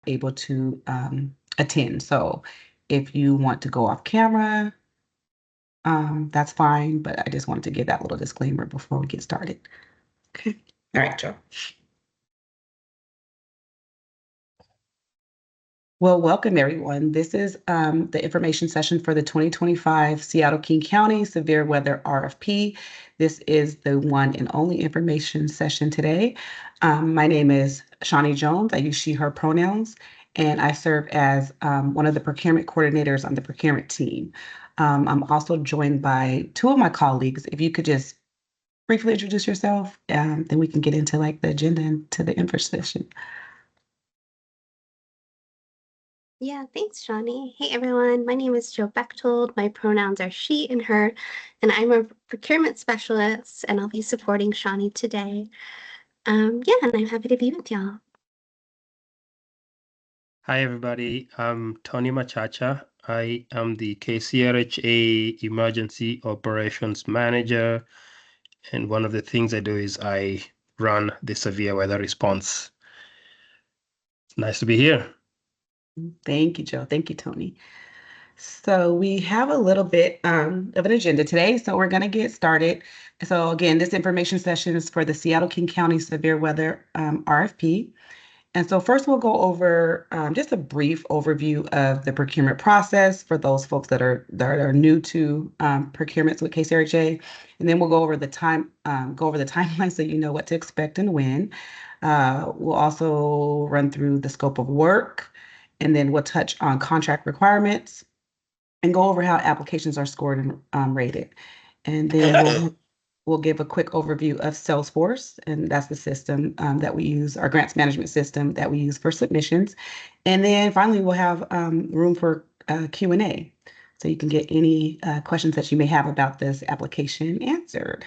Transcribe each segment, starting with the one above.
able to attend. So if you want to go off camera, that's fine, but I just wanted to give that little disclaimer before we get started. Okay. All right, Joe. Well, welcome everyone. This is the information session for the 2025 Seattle-King County Severe Weather RFP. This is the one and only information session today. My name is Shawnee Jones. I use she, her pronouns, and I serve as one of the procurement coordinators on the procurement team. I'm also joined by two of my colleagues. If you could just briefly introduce yourself, then we can get into like the agenda and to the info session. Yeah, thanks, Shawnee. Hey, everyone. My name is Jill Bechtold. My pronouns are she and her, and I'm a procurement specialist, and I'll be supporting Shawnee today. Yeah, and I'm happy to be with y'all. Hi, everybody. I'm Tony Machacha. I am the KCRHA Emergency Operations Manager. And one of the things I do is I run the severe weather response. It's nice to be here. Thank you, Joe. Thank you, Tony. So we have a little bit of an agenda today, so we're going to get started. So again, this information session is for the Seattle-King County Severe Weather RFP. And so first we'll go over just a brief overview of the procurement process for those folks that are new to procurements with KCRHA. And then we'll go over the timeline so you know what to expect and when. We'll also run through the scope of work, and then we'll touch on contract requirements and go over how applications are scored and rated. And then we'll give a quick overview of Salesforce, and that's the system that we use, our grants management system that we use for submissions. And then finally, we'll have room for Q&A. So you can get any questions that you may have about this application answered.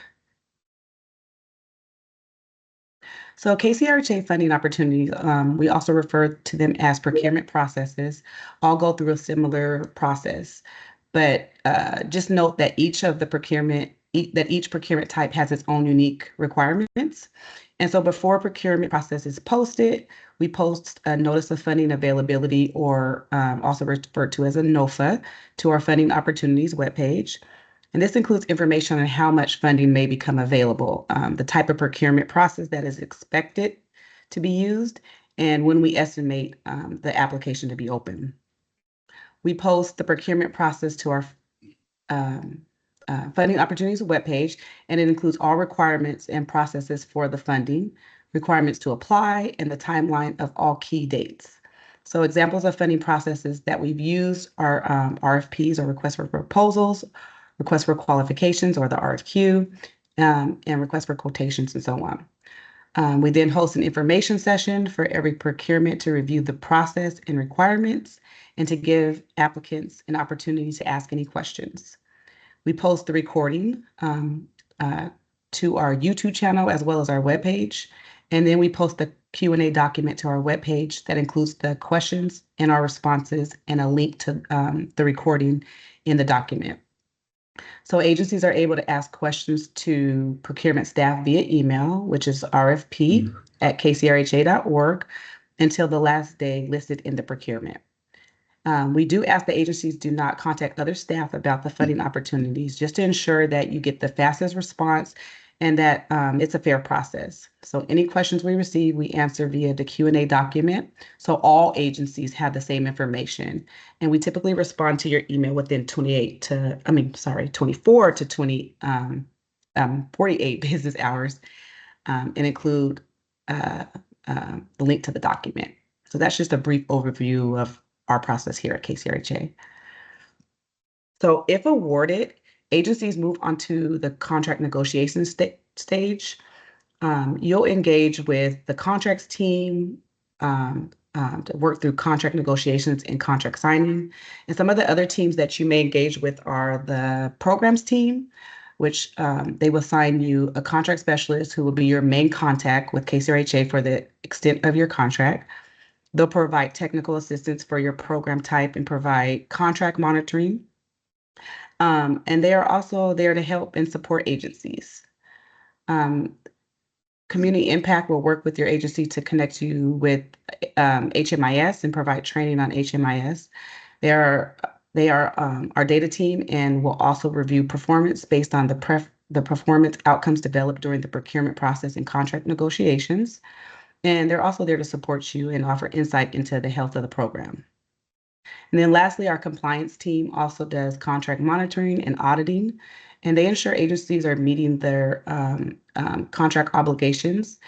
So KCRHA funding opportunities, we also refer to them as procurement processes, all go through a similar process. But just note that each procurement type has its own unique requirements. And so before procurement process is posted, we post a notice of funding availability, or also referred to as a NOFA, to our funding opportunities webpage. And this includes information on how much funding may become available, the type of procurement process that is expected to be used, and when we estimate the application to be open. We post the procurement process to our funding opportunities webpage, and it includes all requirements and processes for the funding, requirements to apply, and the timeline of all key dates. So examples of funding processes that we've used are RFPs, or requests for proposals, request for qualifications, or the RFQ, and request for quotations, and so on. We then host an information session for every procurement to review the process and requirements and to give applicants an opportunity to ask any questions. We post the recording to our YouTube channel as well as our webpage. And then we post the Q&A document to our webpage that includes the questions and our responses and a link to the recording in the document. So agencies are able to ask questions to procurement staff via email, which is rfp@kcrha.org, until the last day listed in the procurement. We do ask the agencies do not contact other staff about the funding opportunities, just to ensure that you get the fastest response and that it's a fair process. So any questions we receive, we answer via the Q&A document. So all agencies have the same information. And we typically respond to your email within 24 to 48 business hours, and include the link to the document. So that's just a brief overview of our process here at KCRHA. So if awarded, agencies move on to the contract negotiation stage. You'll engage with the contracts team to work through contract negotiations and contract signing. And some of the other teams that you may engage with are the programs team, which they will assign you a contract specialist who will be your main contact with KCRHA for the extent of your contract. They'll provide technical assistance for your program type and provide contract monitoring. And they are also there to help and support agencies. Community Impact will work with your agency to connect you with HMIS and provide training on HMIS. They are our data team and will also review performance based on the performance outcomes developed during the procurement process and contract negotiations. And they're also there to support you and offer insight into the health of the program. And then lastly, our compliance team also does contract monitoring and auditing, and they ensure agencies are meeting their contract obligations,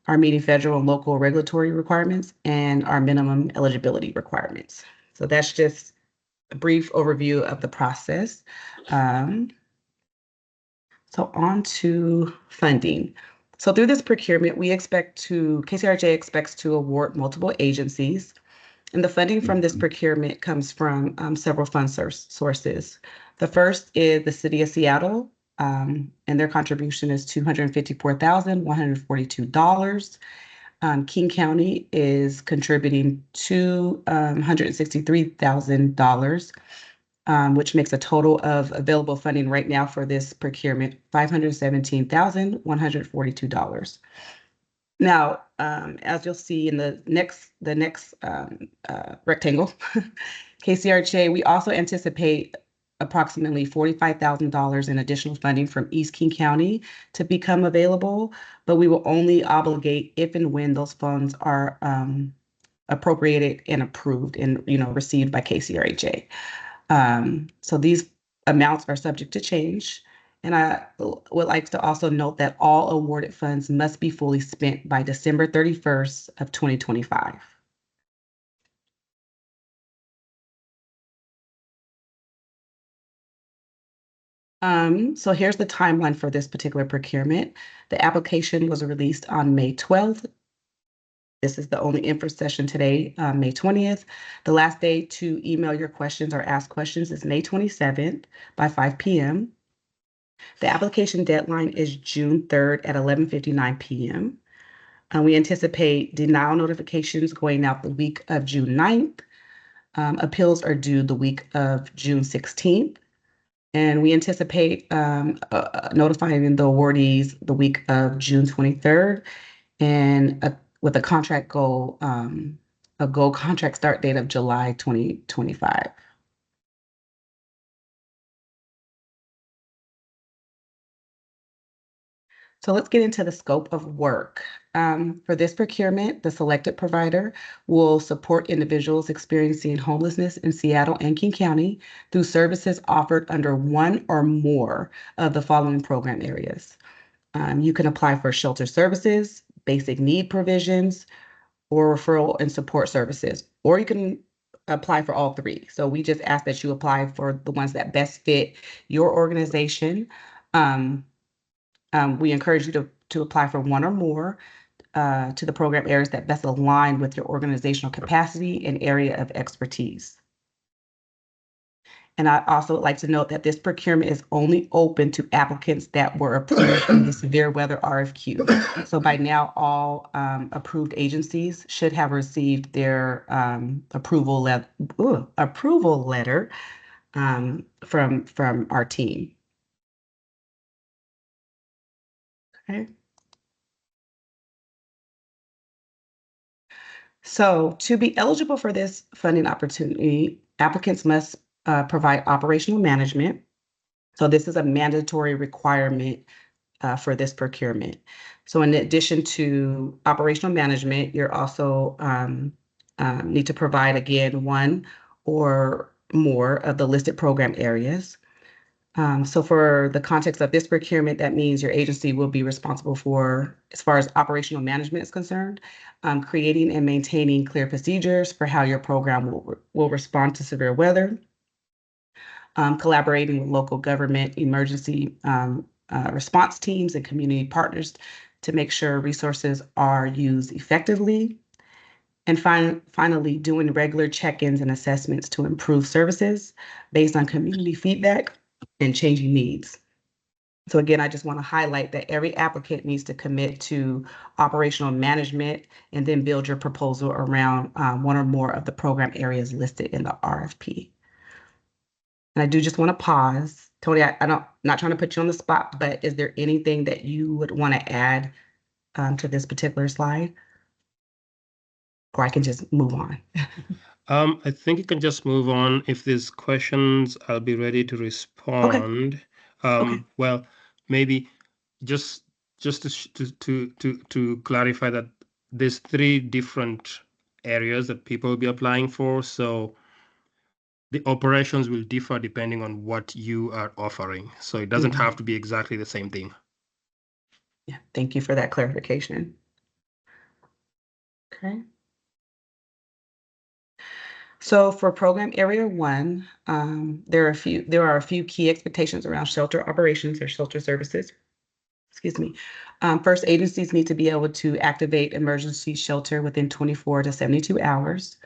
are meeting federal and local regulatory requirements, and our minimum eligibility requirements. So that's just a brief overview of the process. So on to funding. So through this procurement, KCRJ expects to award multiple agencies. And the funding from this procurement comes from several fund sources. The first is the City of Seattle, and their contribution is $254,142. King County is contributing $263,000, which makes a total of available funding right now for this procurement $517,142. Now, as you'll see in the next rectangle, KCRJ, we also anticipate approximately $45,000 in additional funding from East King County to become available, but we will only obligate if and when those funds are appropriated and approved and received by KCRJ. So these amounts are subject to change. And I would like to also note that all awarded funds must be fully spent by December 31st of 2025. So here's the timeline for this particular procurement. The application was released on May 12th. This is the only info session today, May 20th. The last day to email your questions or ask questions is May 27th by 5 p.m. The application deadline is June 3rd at 11:59 p.m. We anticipate denial notifications going out the week of June 9th. Appeals are due the week of June 16th. And we anticipate notifying the awardees the week of June 23rd and with a goal contract start date of July 2025. So let's get into the scope of work. For this procurement, the selected provider will support individuals experiencing homelessness in Seattle and King County through services offered under one or more of the following program areas. You can apply for shelter services, basic need provisions, or referral and support services, or you can apply for all three. So we just ask that you apply for the ones that best fit your organization. We encourage you to apply for one or more to the program areas that best align with your organizational capacity and area of expertise. And I also would like to note that this procurement is only open to applicants that were approved in the severe weather RFQ. So by now, all approved agencies should have received their approval letter from our team. Okay. So to be eligible for this funding opportunity, applicants must provide operational management. So this is a mandatory requirement for this procurement. So in addition to operational management, you're also need to provide, again, one or more of the listed program areas. So for the context of this procurement, that means your agency will be responsible for, as far as operational management is concerned, creating and maintaining clear procedures for how your program will respond to severe weather, collaborating with local government emergency response teams and community partners to make sure resources are used effectively, and finally, doing regular check-ins and assessments to improve services based on community feedback and changing needs. So again, I just want to highlight that every applicant needs to commit to operational management and then build your proposal around one or more of the program areas listed in the RFP. And I do just want to pause. Tony, not trying to put you on the spot, but is there anything that you would want to add to this particular slide? Or I can just move on. I think you can just move on. If there's questions, I'll be ready to respond. Okay. Well, maybe just to clarify that there's three different areas that people will be applying for. So the operations will differ depending on what you are offering. So it doesn't have to be exactly the same thing. Yeah, thank you for that clarification. Okay. So for program area 1, there are a few key expectations around shelter operations or shelter services. Excuse me. First, agencies need to be able to activate emergency shelter within 24 to 72 hours.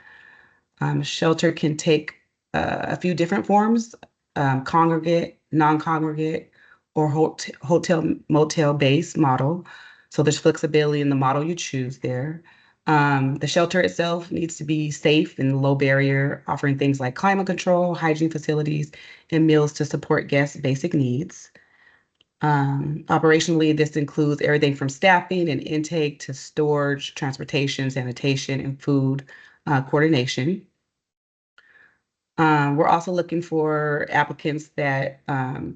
Shelter can take a few different forms, congregate, non-congregate, or hotel motel based model. So there's flexibility in the model you choose there. The shelter itself needs to be safe and low barrier, offering things like climate control, hygiene facilities, and meals to support guests' basic needs. Operationally, this includes everything from staffing and intake to storage, transportation, sanitation, and food coordination. We're also looking for applicants that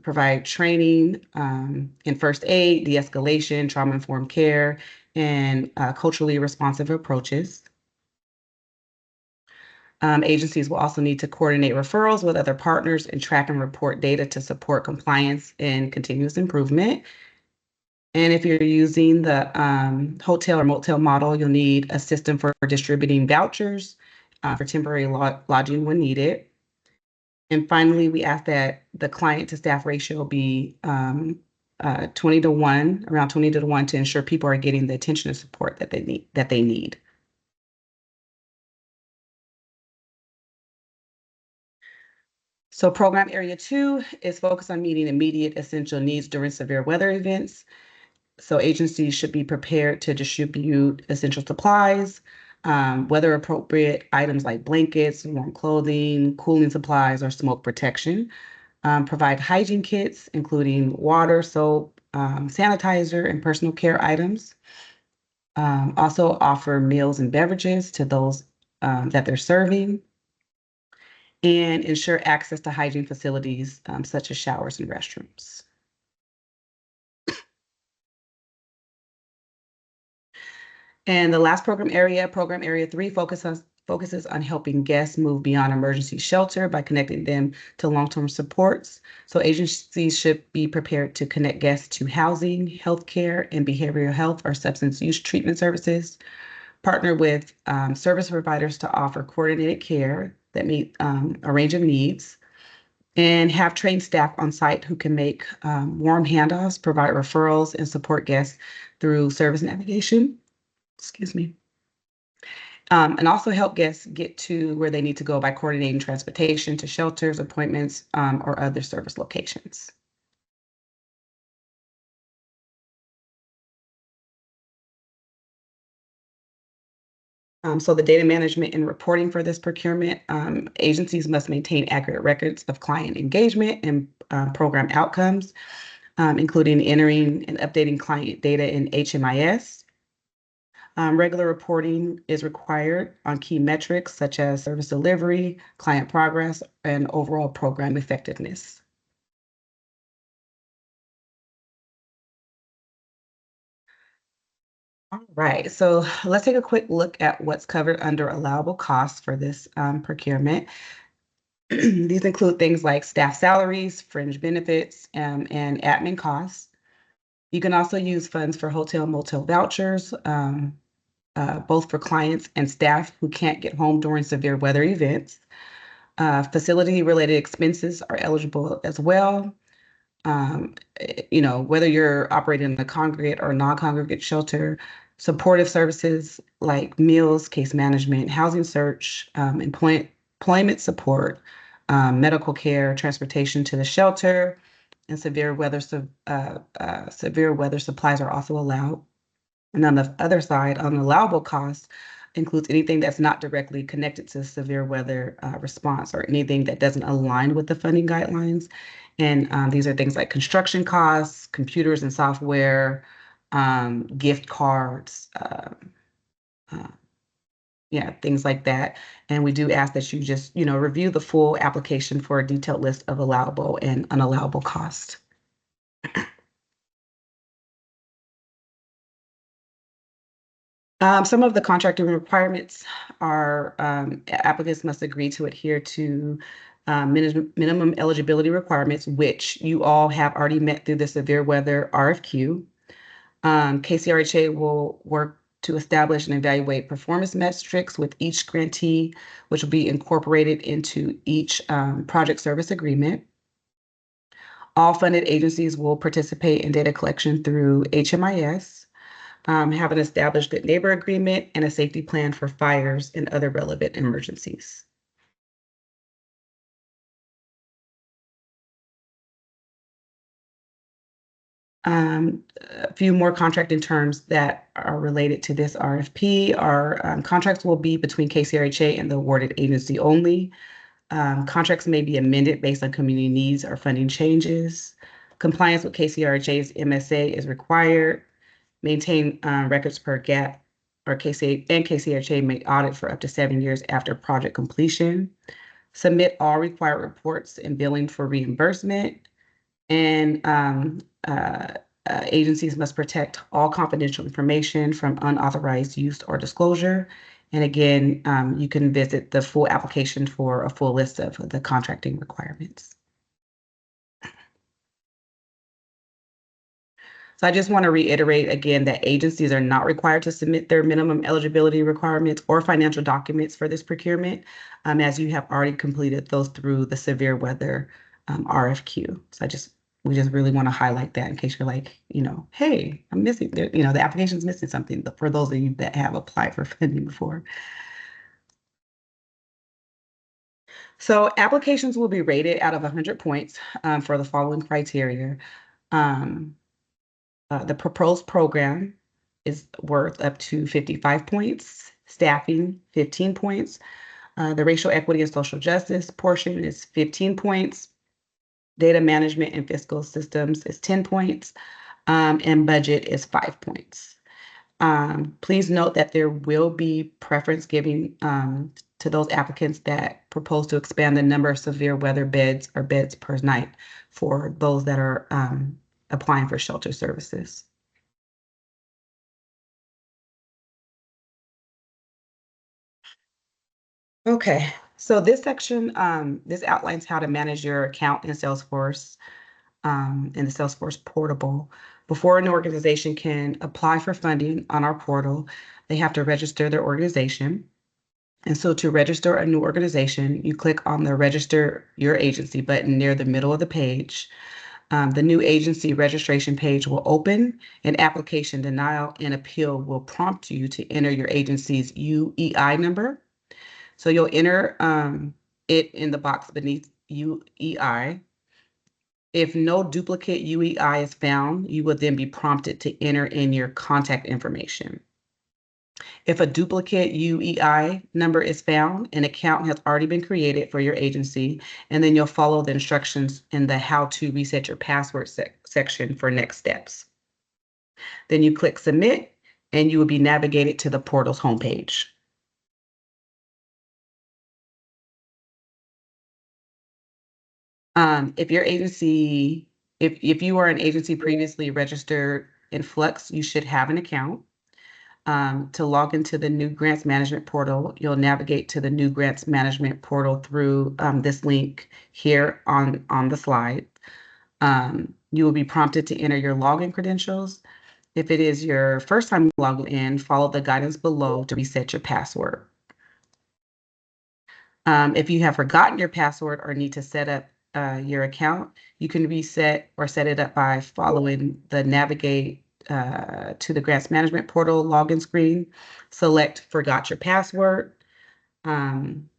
provide training in first aid, de-escalation, trauma-informed care, and culturally responsive approaches. Agencies will also need to coordinate referrals with other partners and track and report data to support compliance and continuous improvement. And if you're using the hotel or motel model, you'll need a system for distributing vouchers for temporary lodging when needed. And finally, we ask that the client to staff ratio be 20 to 1, around 20 to 1 to ensure people are getting the attention and support that they need. So program area 2 is focused on meeting immediate essential needs during severe weather events. So agencies should be prepared to distribute essential supplies, weather appropriate items like blankets, warm clothing, cooling supplies, or smoke protection. Provide hygiene kits, including water, soap, sanitizer, and personal care items. Also offer meals and beverages to those that they're serving, and ensure access to hygiene facilities such as showers and restrooms. And the last program area 3, focuses on helping guests move beyond emergency shelter by connecting them to long-term supports. So agencies should be prepared to connect guests to housing, healthcare, and behavioral health or substance use treatment services. Partner with service providers to offer coordinated care that meet a range of needs. And have trained staff on site who can make warm handoffs, provide referrals, and support guests through service navigation. Excuse me. And also help guests get to where they need to go by coordinating transportation to shelters, appointments, or other service locations. So the data management and reporting for this procurement, agencies must maintain accurate records of client engagement and program outcomes, including entering and updating client data in HMIS. Regular reporting is required on key metrics such as service delivery, client progress, and overall program effectiveness. All right, so let's take a quick look at what's covered under allowable costs for this procurement. These include things like staff salaries, fringe benefits, and admin costs. You can also use funds for hotel motel vouchers, both for clients and staff who can't get home during severe weather events. Facility-related expenses are eligible as well. Whether you're operating in a congregate or non-congregate shelter, supportive services like meals, case management, housing search, employment support, medical care, transportation to the shelter, and severe weather supplies are also allowed. And on the other side, unallowable costs includes anything that's not directly connected to severe weather response or anything that doesn't align with the funding guidelines. And these are things like construction costs, computers and software, gift cards, uh, yeah, things like that. And we do ask that you just, review the full application for a detailed list of allowable and unallowable costs. Some of the contracting requirements are applicants must agree to adhere to minimum eligibility requirements, which you all have already met through the severe weather RFQ. KCRHA will work to establish and evaluate performance metrics with each grantee, which will be incorporated into each project service agreement. All funded agencies will participate in data collection through HMIS, have an established good neighbor agreement, and a safety plan for fires and other relevant emergencies. A few more contracting terms that are related to this RFP are contracts will be between KCRHA and the awarded agency only. Contracts may be amended based on community needs or funding changes. Compliance with KCRHA's MSA is required. Maintain records per gap or KCRHA may audit for up to 7 years after project completion. Submit all required reports and billing for reimbursement. And agencies must protect all confidential information from unauthorized use or disclosure. And again, you can visit the full application for a full list of the contracting requirements. So I just want to reiterate again that agencies are not required to submit their minimum eligibility requirements or financial documents for this procurement, as you have already completed those through the severe weather RFQ. So we just really want to highlight that in case you're like, hey, I'm missing, the application's missing something for those of you that have applied for funding before. So applications will be rated out of 100 points for the following criteria. The proposed program is worth up to 55 points, staffing 15 points. The racial equity and social justice portion is 15 points. Data management and fiscal systems is 10 points, and budget is 5 points. Please note that there will be preference giving to those applicants that propose to expand the number of severe weather beds or beds per night for those that are applying for shelter services. Okay, so this section, this outlines how to manage your account in Salesforce, in the Salesforce portal. Before an organization can apply for funding on our portal, they have to register their organization. And so to register a new organization, you click on the Register Your Agency button near the middle of the page. The new agency registration page will open. An application denial and appeal will prompt you to enter your agency's UEI number. So you'll enter it in the box beneath UEI. If no duplicate UEI is found, you will then be prompted to enter in your contact information. If a duplicate UEI number is found, an account has already been created for your agency, and then you'll follow the instructions in the How to Reset Your Password section for next steps. Then you click Submit, and you will be navigated to the portal's homepage. If your agency, if you are an agency previously registered in Flux, you should have an account. To log into the new grants management portal, you'll navigate to the new grants management portal through this link here on the slide. You will be prompted to enter your login credentials. If it is your first time logging in, follow the guidance below to reset your password. If you have forgotten your password or need to set up your account, you can reset or set it up by following the navigate to the grants management portal login screen, select forgot your password, and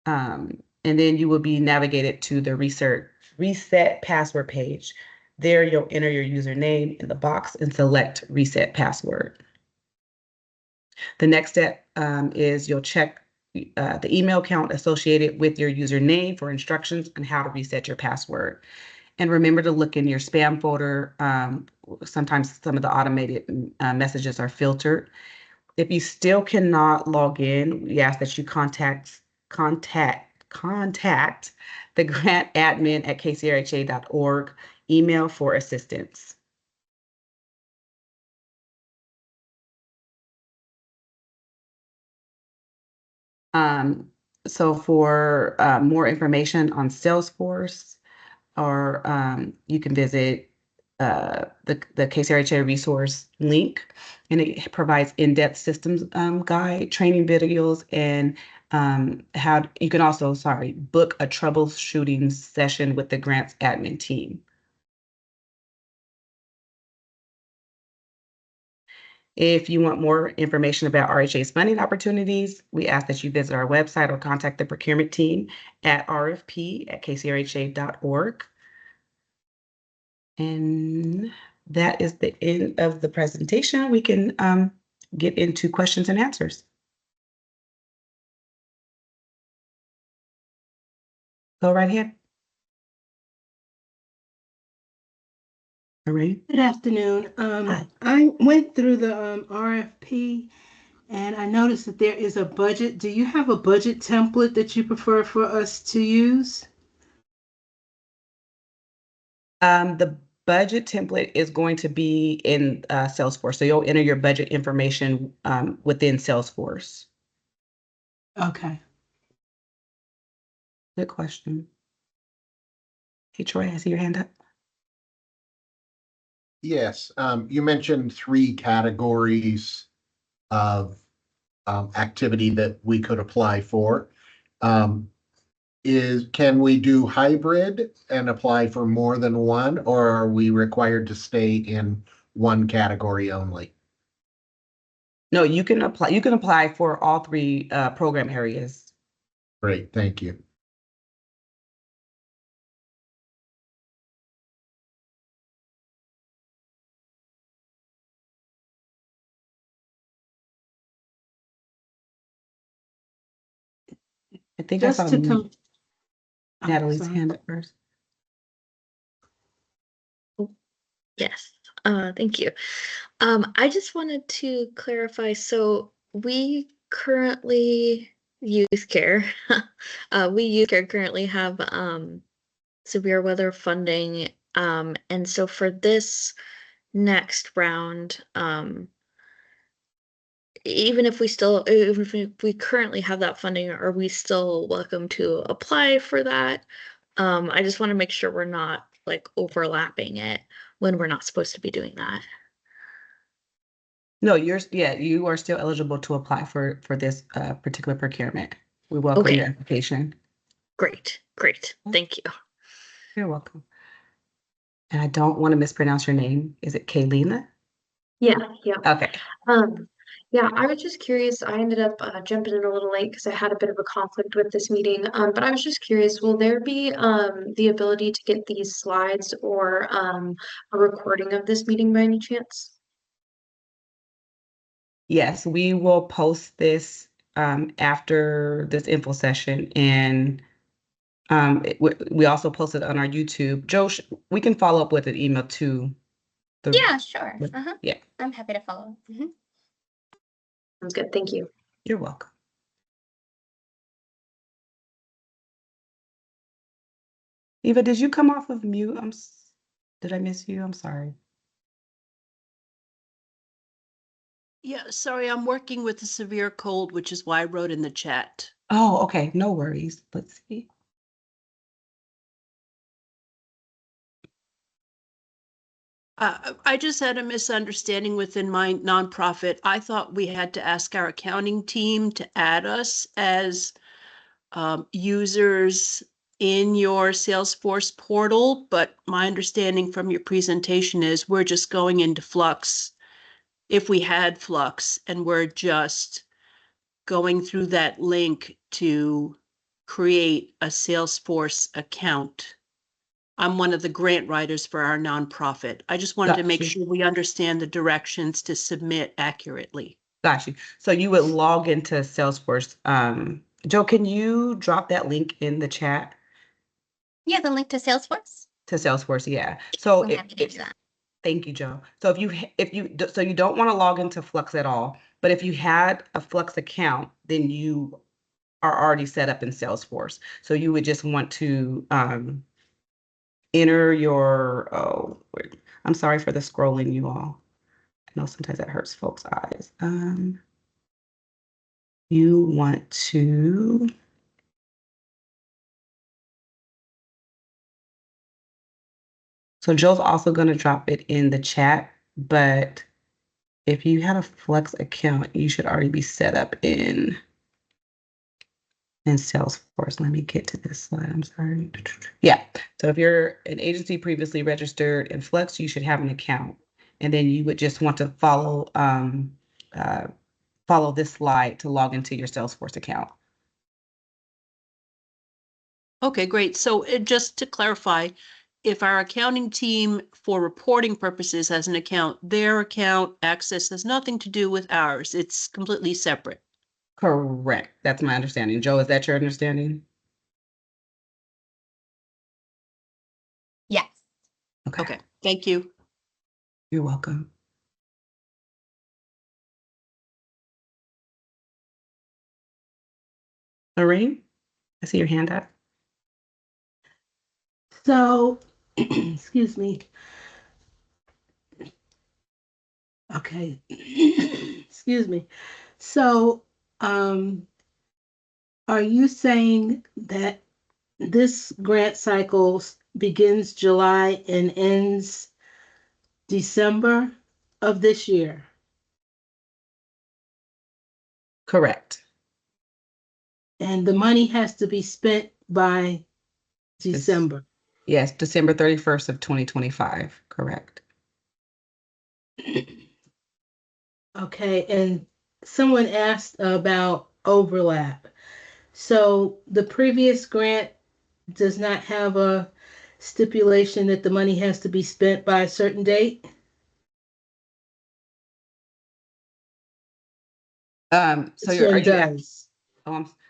then you will be navigated to the reset password page. There you'll enter your username in the box and select reset password. The next step is you'll check the email account associated with your username for instructions on how to reset your password. And remember to look in your spam folder. Sometimes some of the automated messages are filtered. If you still cannot log in, we ask that you contact the grant admin at kcrha.org, email for assistance. So for more information on Salesforce, or you can visit the KCRHA resource link, and it provides in-depth systems guide, training videos, and how you can also, book a troubleshooting session with the grants admin team. If you want more information about RHA's funding opportunities, we ask that you visit our website or contact the procurement team at rfp@kcrha.org. And that is the end of the presentation. We can get into questions and answers. Go right ahead. All right. Good afternoon. Hi. I went through the RFP and I noticed that there is a budget. Do you have a budget template that you prefer for us to use? The budget template is going to be in Salesforce. So you'll enter your budget information within Salesforce. Okay. Good question. Hey, Troy, I see your hand up. Yes, you mentioned 3 categories of activity that we could apply for. Can we do hybrid and apply for more than one, or are we required to stay in one category only? No, you can apply. You can apply for all 3 program areas. Great, thank you. I think I saw Just to come. Natalie's hand up first. Yes, thank you. I just wanted to clarify, so we currently, youth care, we youth care currently have severe weather funding. And so for this next round, even if we currently have that funding, are we still welcome to apply for that? I just want to make sure we're not like overlapping it when we're not supposed to be doing that. No, you are still eligible to apply for this particular procurement. We welcome Okay. your application. Great. Thank you. You're welcome. And I don't want to mispronounce your name. Is it Kaylina? Yeah. Okay. Yeah, I was just curious. I ended up jumping in a little late because I had a bit of a conflict with this meeting. But I was just curious, will there be the ability to get these slides or a recording of this meeting by any chance? Yes, we will post this after this info session, and we also post it on our YouTube. Joe, we can follow up with an email to the. Yeah, sure. Yeah, I'm happy to follow. Sounds good. Thank you. you're welcome. Eva, did you come off of mute? Did I miss you? I'm sorry. Yeah, sorry, I'm working with a severe cold, which is why I wrote in the chat. Oh, okay. No worries. Let's see. I just had a misunderstanding within my nonprofit. I thought we had to ask our accounting team to add us as users in your Salesforce portal, but my understanding from your presentation is we're just going into Flux if we had Flux, and we're just going through that link to create a Salesforce account. I'm one of the grant writers for our nonprofit. I just wanted to make Gotcha. sure we understand the directions to submit accurately. Got you. So you would log into Salesforce. Joe, can you drop that link in the chat? Yeah, the link to Salesforce. To Salesforce, yeah. So I'm happy to do that. thank you, Joe. So so you don't want to log into Flux at all, but if you had a Flux account, then you are already set up in Salesforce. So you would just want to enter your, wait, I'm sorry for the scrolling, you all. I know sometimes that hurts folks' eyes. You want to, so Joe's also going to drop it in the chat, but if you had a Flex account, you should already be set up in Salesforce. Let me get to this slide. I'm sorry. Yeah. So if you're an agency previously registered in Flex, you should have an account. And then you would just want to follow this slide to log into your Salesforce account. Okay, great. So just to clarify, if our accounting team for reporting purposes has an account, their account access has nothing to do with ours. It's completely separate. Correct. That's my understanding. Joe, is that your understanding? Yes. Okay, thank you. You're welcome. Lorraine, I see your hand up. So, excuse me. Okay. Excuse me. So, are you saying that this grant cycle begins July and ends December of this year? Correct. And the money has to be spent by December. Yes, December 31st of 2025. Correct. Okay, and someone asked about overlap. So the previous grant does not have a stipulation that the money has to be spent by a certain date? So This are one you does.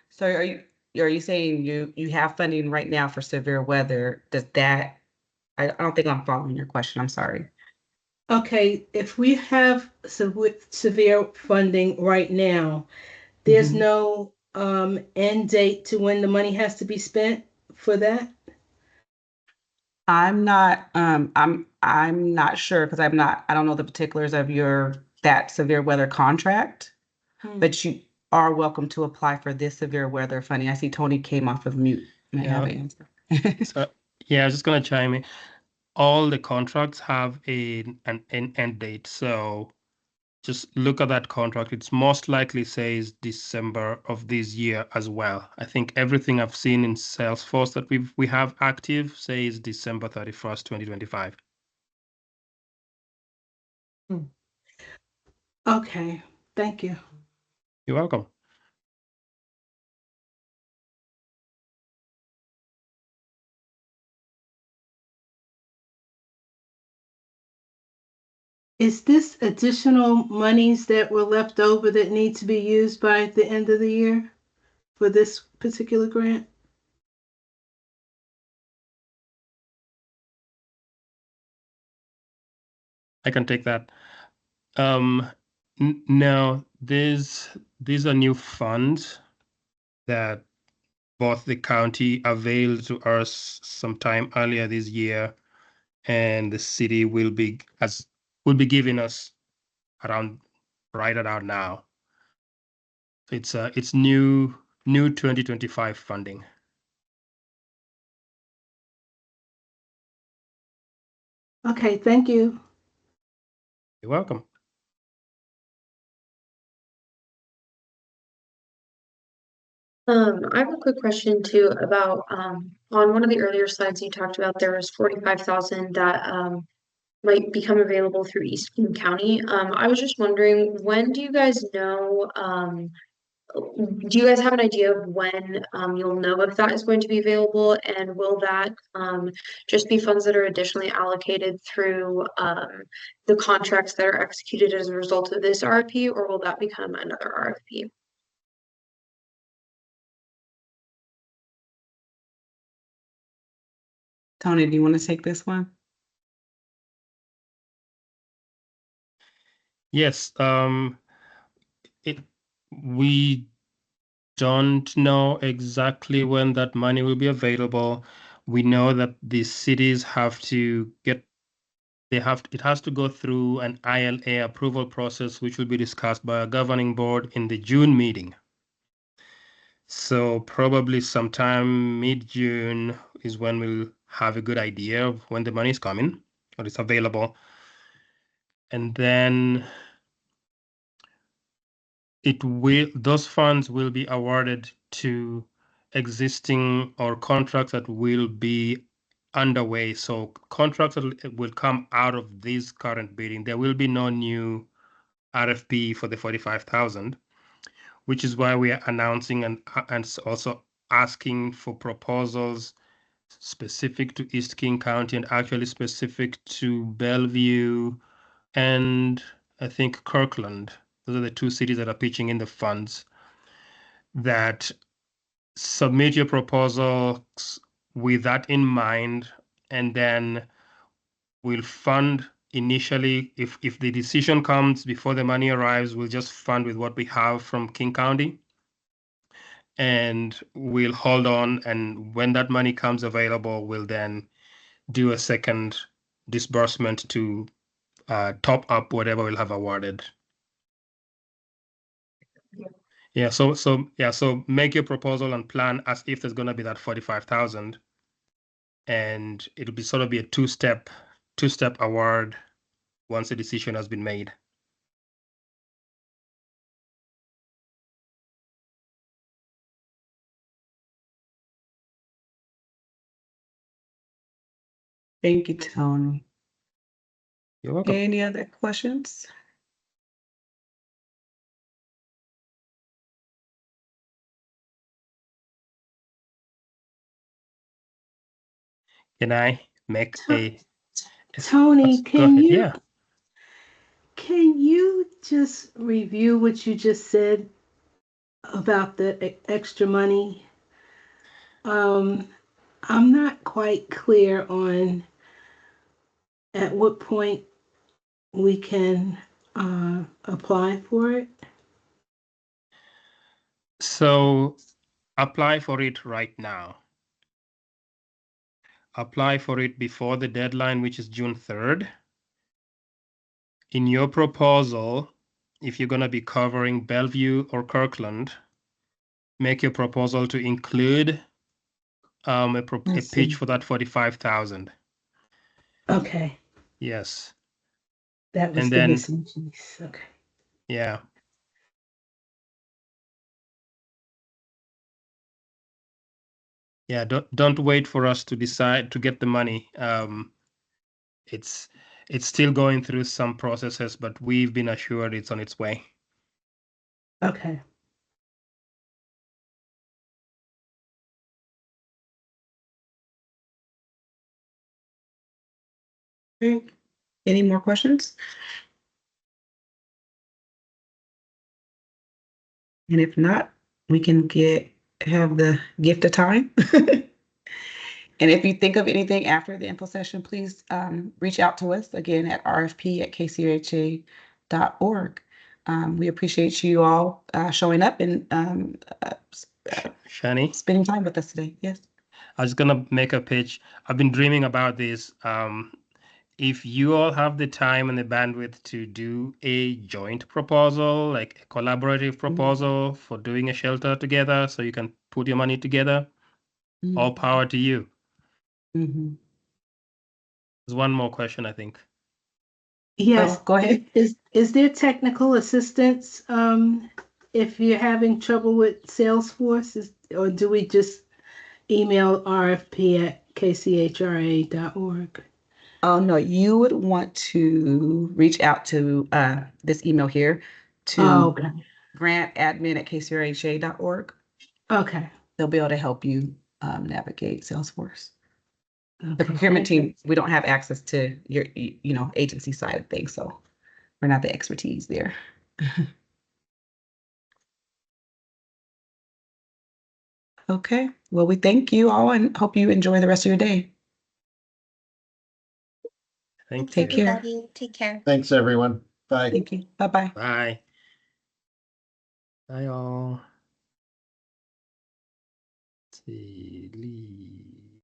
so are you saying you have funding right now for severe weather? Does that I don't think I'm following your question. I'm sorry. Okay, if we have severe funding right now, there's Mhm. no end date to when the money has to be spent for that? I'm not sure because I don't know the particulars of that severe weather contract, but you are welcome to apply for this severe weather funding. I see Tony came off of mute. May I have an answer? So yeah, I was just gonna chime in. All the contracts have an end date. So just look at that contract. It's most likely says December of this year as well. I think everything I've seen in Salesforce that we have active says December 31st, 2025. Okay, thank you. You're welcome. Is this additional monies that were left over that need to be used by the end of the year for this particular grant? I can take that. No, these are new funds that both the county availed to us sometime earlier this year, and the city will be giving us right around now. It's new 2025 funding. Okay, thank you. You're welcome. I have a quick question too about on one of the earlier slides you talked about there was 45,000 that might become available through East King County. I was just wondering, when do you guys know do you guys have an idea of when you'll know if that is going to be available, and will that just be funds that are additionally allocated through the contracts that are executed as a result of this RFP, or will that become another RFP? Tony, do you want to take this one? Yes, we don't know exactly when that money will be available. We know that the cities have to it has to go through an ILA approval process, which will be discussed by a governing board in the June meeting. So probably sometime mid-June is when we'll have a good idea of when the money is coming or it's available. And then those funds will be awarded to existing or contracts that will be underway. So contracts that will come out of this current bidding. There will be no new RFP for the 45,000, which is why we are announcing and also asking for proposals specific to East King County and actually specific to Bellevue and I think Kirkland. Those are the two cities that are pitching in the funds. That submit your proposals with that in mind, and then we'll fund initially. If the decision comes before the money arrives, we'll just fund with what we have from King County. And we'll hold on, and when that money comes available, we'll then do a second disbursement to top up whatever we'll have awarded. Yeah, so make your proposal and plan as if there's going to be that 45,000, and it'll be sort of be a two-step award once a decision has been made. Thank you, Tony. You're welcome. Any other questions? Can I make Tony, go ahead? Yeah. Can you just review what you just said about the extra money? I'm not quite clear on at what point we can apply for it. So apply for it right now. Apply for it before the deadline, which is June 3rd. In your proposal, if you're going to be covering Bellevue or Kirkland, make your proposal to include a pitch for that 45,000. Okay. Yes. That was And the then missing piece. Okay. yeah. Yeah, don't wait for us to decide to get the money. It's still going through some processes, but we've been assured it's on its way. Okay. Okay. Any more questions? And if not, we can have the gift of time. And if you think of anything after the info session, please reach out to us again at rfp@kcrha.org. We appreciate you all showing up and Shani, spending time with us today. Yes. I was gonna make a pitch. I've been dreaming about this. If you all have the time and the bandwidth to do a joint proposal, like a collaborative proposal for doing a shelter together, so you can put your money together, all power to you. Mm-hmm. There's one more question, I think. Yes. Go ahead. Is there technical assistance if you're having trouble with Salesforce, or do we just email rfp@kchra.org? Oh, no, you would want to reach out to this email here to okay. grantadmin@kcrha.org. Okay. They'll be able to help you navigate Salesforce. The Okay. procurement team, we don't have access to your, agency side of things, so we're not the expertise there. Okay, well, we thank you all and hope you enjoy the rest of your day. Thank Take you. care. Everybody, take care. Thanks, everyone. Bye. Thank you. Bye-bye. Bye. Bye all. Let's see. Lee.